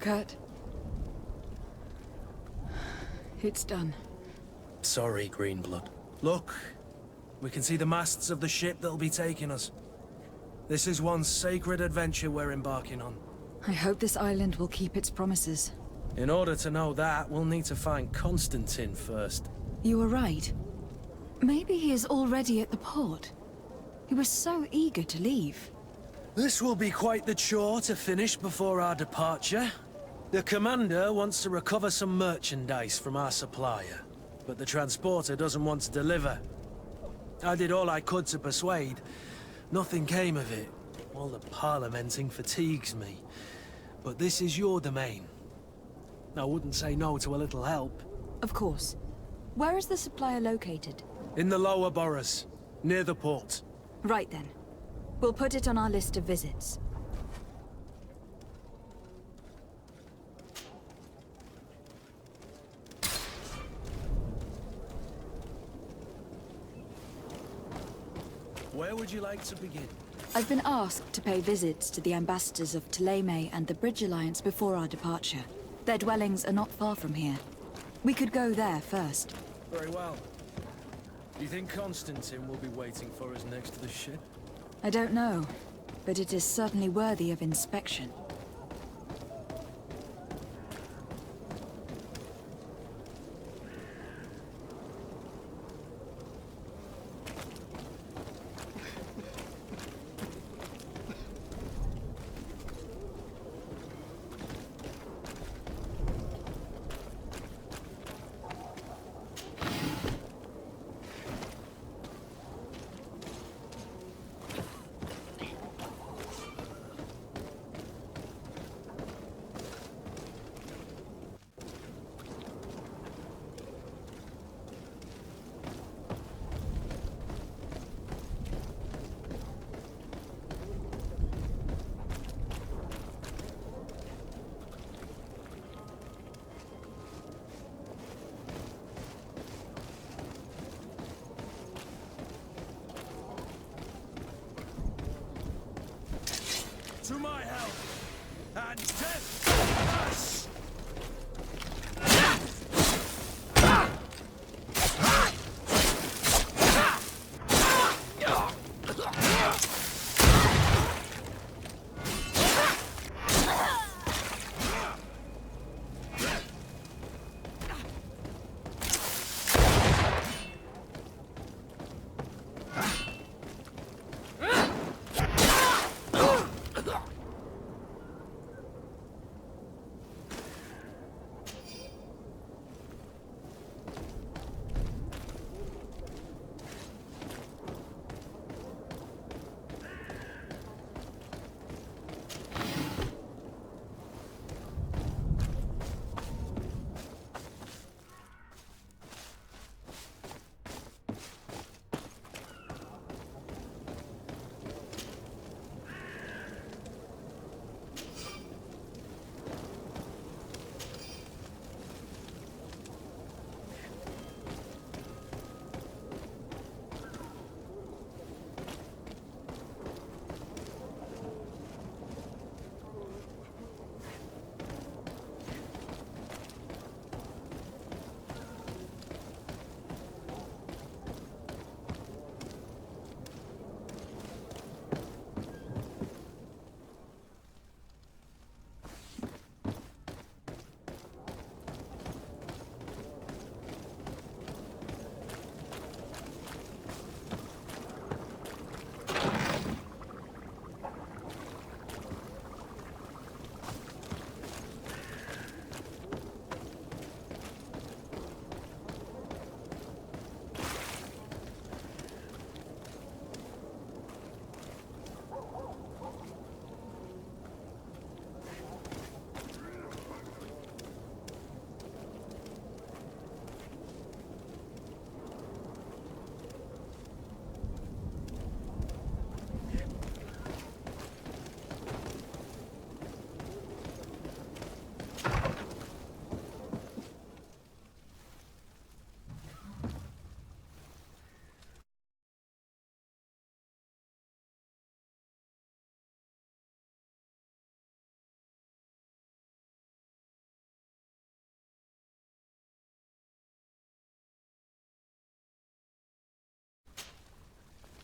Kurt. It's done. Sorry, Greenblood. Look, we can see the masts of the ship that'll be taking us. This is one sacred adventure we're embarking on. I hope this island will keep its promises. In order to know that, we'll need to find Constantine first. You were right. Maybe he is already at the port. He was so eager to leave. This will be quite the chore to finish before our departure. The commander wants to recover some merchandise from our supplier, but the transporter doesn't want to deliver. I did all I could to persuade. Nothing came of it. All the parliamenting fatigues me. But this is your domain. I wouldn't say no to a little help. Of course. Where is the supplier located? In the lower boroughs, near the port. Right then. We'll put it on our list of visits. Where would you like to begin? I've been asked to pay visits to the ambassadors of Ptolemy and the Bridge Alliance before our departure. Their dwellings are not far from here. We could go there first. Very well. Do you think Constantine will be waiting for us next to the ship? I don't know, but it is certainly worthy of inspection. To my help, and death us!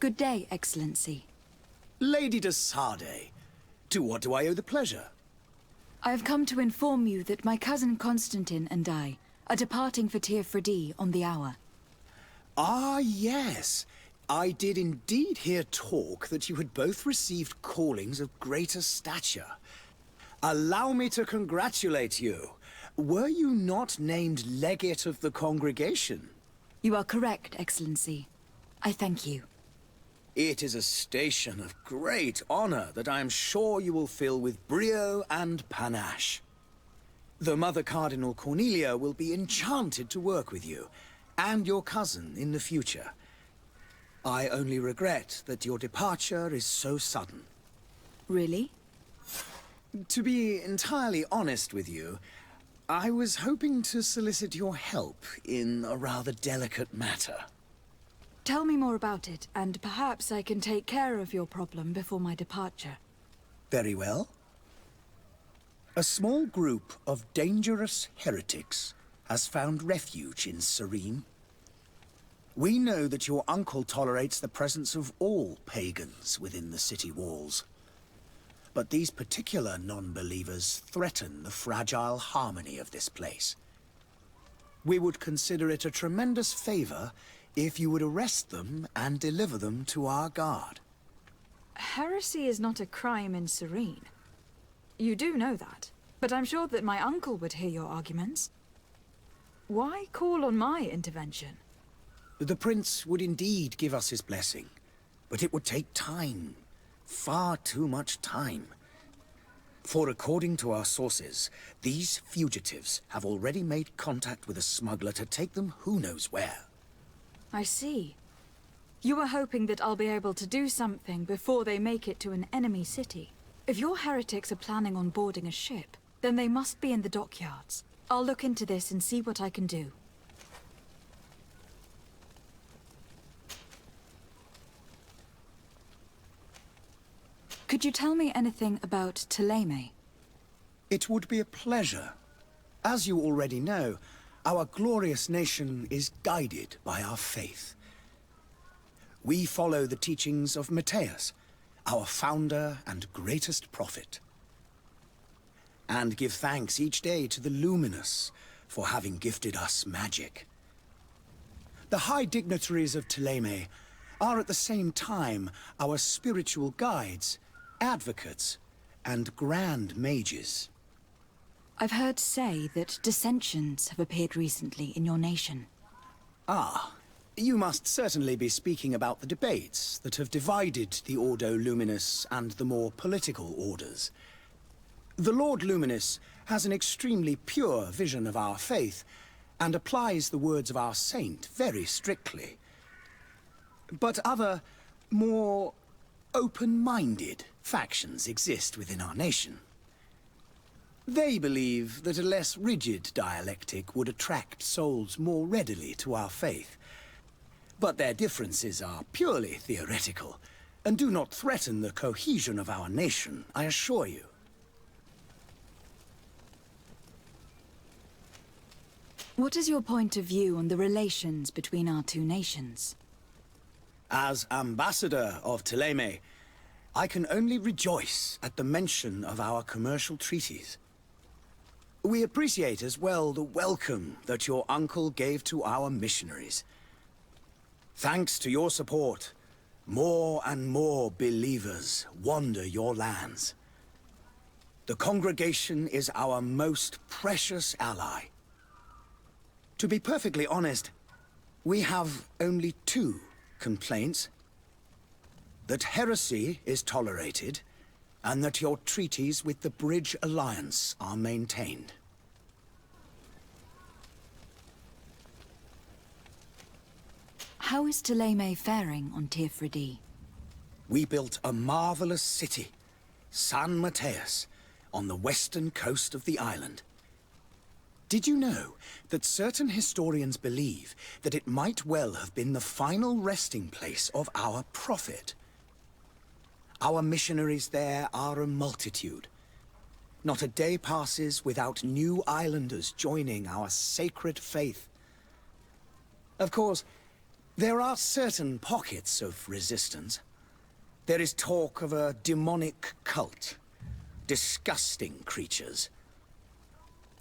Good day, Excellency. Lady De Sardet, to what do I owe the pleasure? I have come to inform you that my cousin Constantine and I are departing for Tir on the hour. Ah, yes. I did indeed hear talk that you had both received callings of greater stature. Allow me to congratulate you. Were you not named legate of the congregation? You are correct, Excellency. I thank you. It is a station of great honor that I am sure you will fill with brio and panache. The Mother Cardinal Cornelia will be enchanted to work with you, and your cousin in the future. I only regret that your departure is so sudden. Really? To be entirely honest with you, I was hoping to solicit your help in a rather delicate matter. Tell me more about it, and perhaps I can take care of your problem before my departure. Very well. A small group of dangerous heretics has found refuge in Serene. We know that your uncle tolerates the presence of all pagans within the city walls. But these particular non-believers threaten the fragile harmony of this place. We would consider it a tremendous favor if you would arrest them and deliver them to our guard. Heresy is not a crime in Serene. You do know that, but I'm sure that my uncle would hear your arguments. Why call on my intervention? The prince would indeed give us his blessing, but it would take time. Far too much time. For according to our sources, these fugitives have already made contact with a smuggler to take them who knows where. I see. You were hoping that I'll be able to do something before they make it to an enemy city. If your heretics are planning on boarding a ship, then they must be in the dockyards. I'll look into this and see what I can do. Could you tell me anything about Thélème? It would be a pleasure. As you already know, our glorious nation is guided by our faith. We follow the teachings of Matthias, our founder and greatest prophet, and give thanks each day to the Luminous for having gifted us magic. The high dignitaries of Thélème are at the same time our spiritual guides, advocates, and grand mages. I've heard say that dissensions have appeared recently in your nation. Ah, you must certainly be speaking about the debates that have divided the Ordo Luminis and the more political orders. The Lord Luminis has an extremely pure vision of our faith and applies the words of our saint very strictly. But other, more open-minded factions exist within our nation. They believe that a less rigid dialectic would attract souls more readily to our faith. But their differences are purely theoretical, and do not threaten the cohesion of our nation, I assure you. What is your point of view on the relations between our two nations? As Ambassador of Thélème, I can only rejoice at the mention of our commercial treaties. We appreciate as well the welcome that your uncle gave to our missionaries. Thanks to your support, more and more believers wander your lands. The congregation is our most precious ally. To be perfectly honest, we have only two complaints: that heresy is tolerated, and that your treaties with the Bridge Alliance are maintained. How is Thélème faring on Tir? We built a marvelous city, San Matthias, on the western coast of the island. Did you know that certain historians believe that it might well have been the final resting place of our prophet? Our missionaries there are a multitude. Not a day passes without new islanders joining our sacred faith. Of course, There are certain pockets of resistance. There is talk of a demonic cult. Disgusting creatures.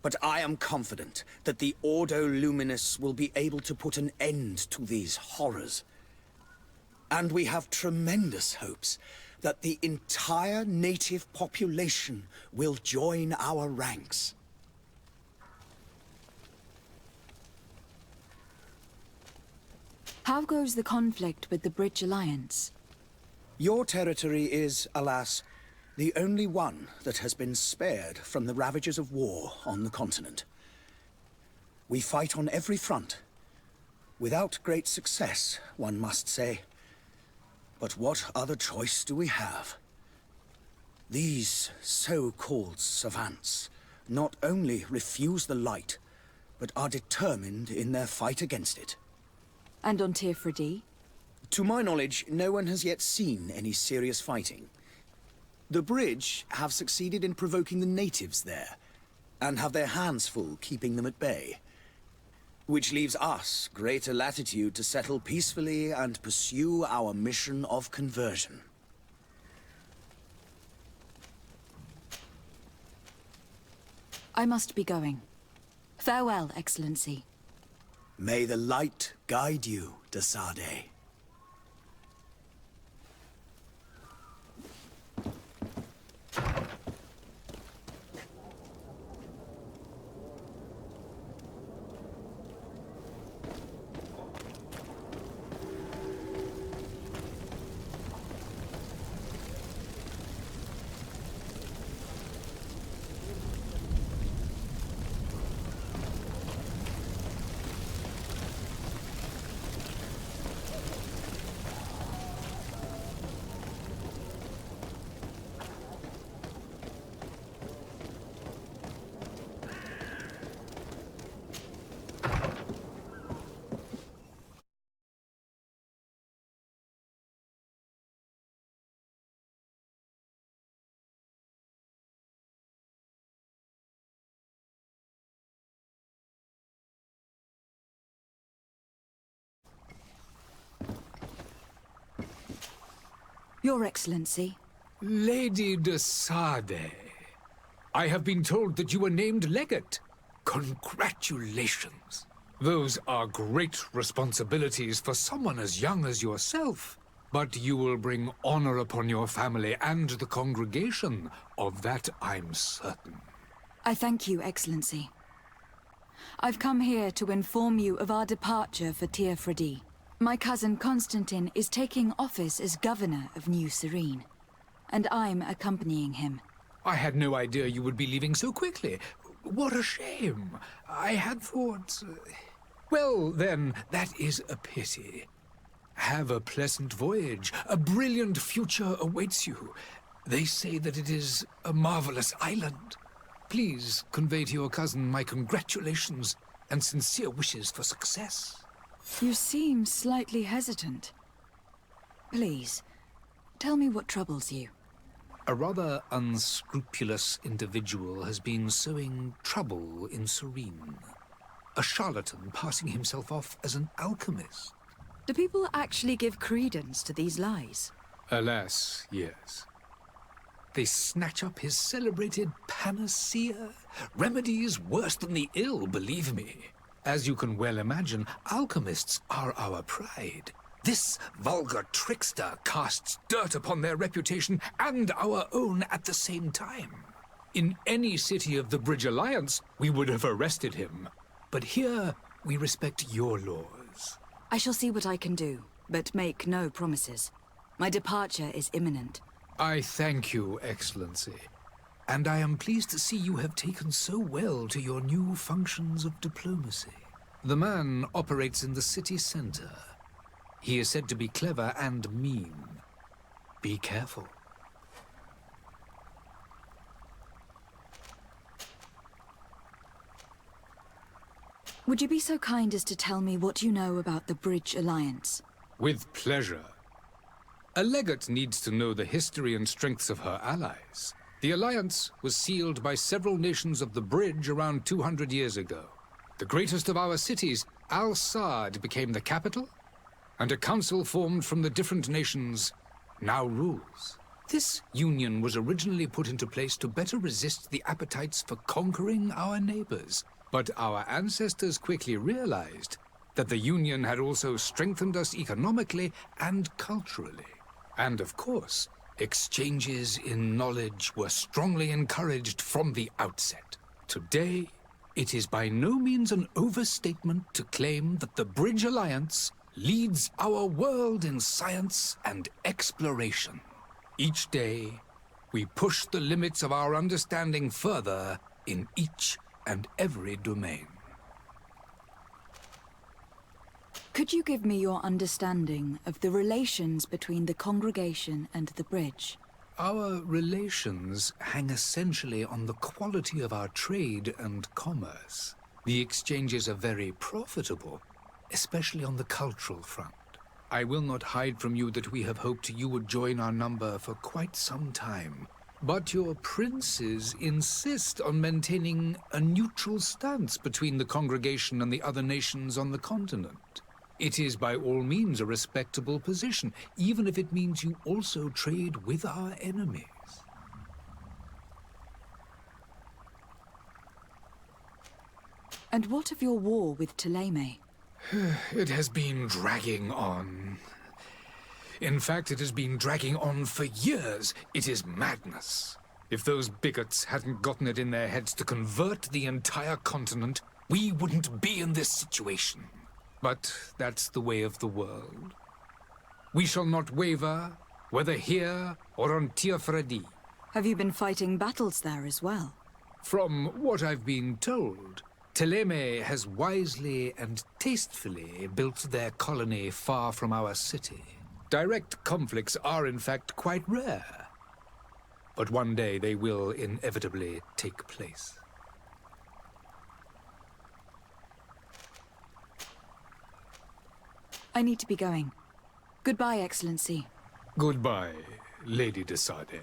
But I am confident that the Ordo Luminous will be able to put an end to these horrors. And we have tremendous hopes that the entire native population will join our ranks. How goes the conflict with the Bridge Alliance? Your territory is, alas, the only one that has been spared from the ravages of war on the continent. We fight on every front. Without great success, one must say. But what other choice do we have? These so-called savants not only refuse the light, but are determined in their fight against it. And on Tirfredi? To my knowledge, no one has yet seen any serious fighting. The Bridge have succeeded in provoking the natives there, and have their hands full keeping them at bay. Which leaves us greater latitude to settle peacefully and pursue our mission of conversion. I must be going. Farewell, Excellency. May the light guide you, De Sardet. Your Excellency. Lady De Sardet, I have been told that you were named legate. Congratulations. Those are great responsibilities for someone as young as yourself. But you will bring honor upon your family and the congregation. Of that I'm certain. I thank you, Excellency. I've come here to inform you of our departure for Tirfredi. My cousin Constantine is taking office as governor of New Serene, and I'm accompanying him. I had no idea you would be leaving so quickly. What a shame. I had thought... Well, then, that is a pity. Have a pleasant voyage. A brilliant future awaits you. They say that it is a marvelous island. Please convey to your cousin my congratulations and sincere wishes for success. You seem slightly hesitant. Please, tell me what troubles you. A rather unscrupulous individual has been sowing trouble in Serene. A charlatan passing himself off as an alchemist. Do people actually give credence to these lies? Alas, yes. They snatch up his celebrated panacea. Remedies worse than the ill, believe me. As you can well imagine, alchemists are our pride. This vulgar trickster casts dirt upon their reputation and our own at the same time. In any city of the Bridge Alliance, we would have arrested him. But here, we respect your laws. I shall see what I can do, but make no promises. My departure is imminent. I thank you, Excellency. And I am pleased to see you have taken so well to your new functions of diplomacy. The man operates in the city center. He is said to be clever and mean. Be careful. Would you be so kind as to tell me what you know about the Bridge Alliance? With pleasure. A legate needs to know the history and strengths of her allies. The alliance was sealed by several nations of the Bridge around 200 years ago. The greatest of our cities, Al-Saad, became the capital, and a council formed from the different nations now rules. This union was originally put into place to better resist the appetites for conquering our neighbors, but our ancestors quickly realized that the union had also strengthened us economically and culturally. And of course, exchanges in knowledge were strongly encouraged from the outset. Today, it is by no means an overstatement to claim that the Bridge Alliance leads our world in science and exploration. Each day, we push the limits of our understanding further in each and every domain. Could you give me your understanding of the relations between the congregation and the bridge? Our relations hang essentially on the quality of our trade and commerce. The exchanges are very profitable, especially on the cultural front. I will not hide from you that we have hoped you would join our number for quite some time. But your princes insist on maintaining a neutral stance between the congregation and the other nations on the continent. It is by all means a respectable position, even if it means you also trade with our enemies. And what of your war with Thélème? It has been dragging on. In fact, it has been dragging on for years. It is madness. If those bigots hadn't gotten it in their heads to convert the entire continent, we wouldn't be in this situation. But that's the way of the world. We shall not waver, whether here or on Tir-Fredi. Have you been fighting battles there as well? From what I've been told, Thélème has wisely and tastefully built their colony far from our city. Direct conflicts are in fact quite rare. But one day they will inevitably take place. I need to be going. Goodbye, Excellency. Goodbye, Lady De Sardet.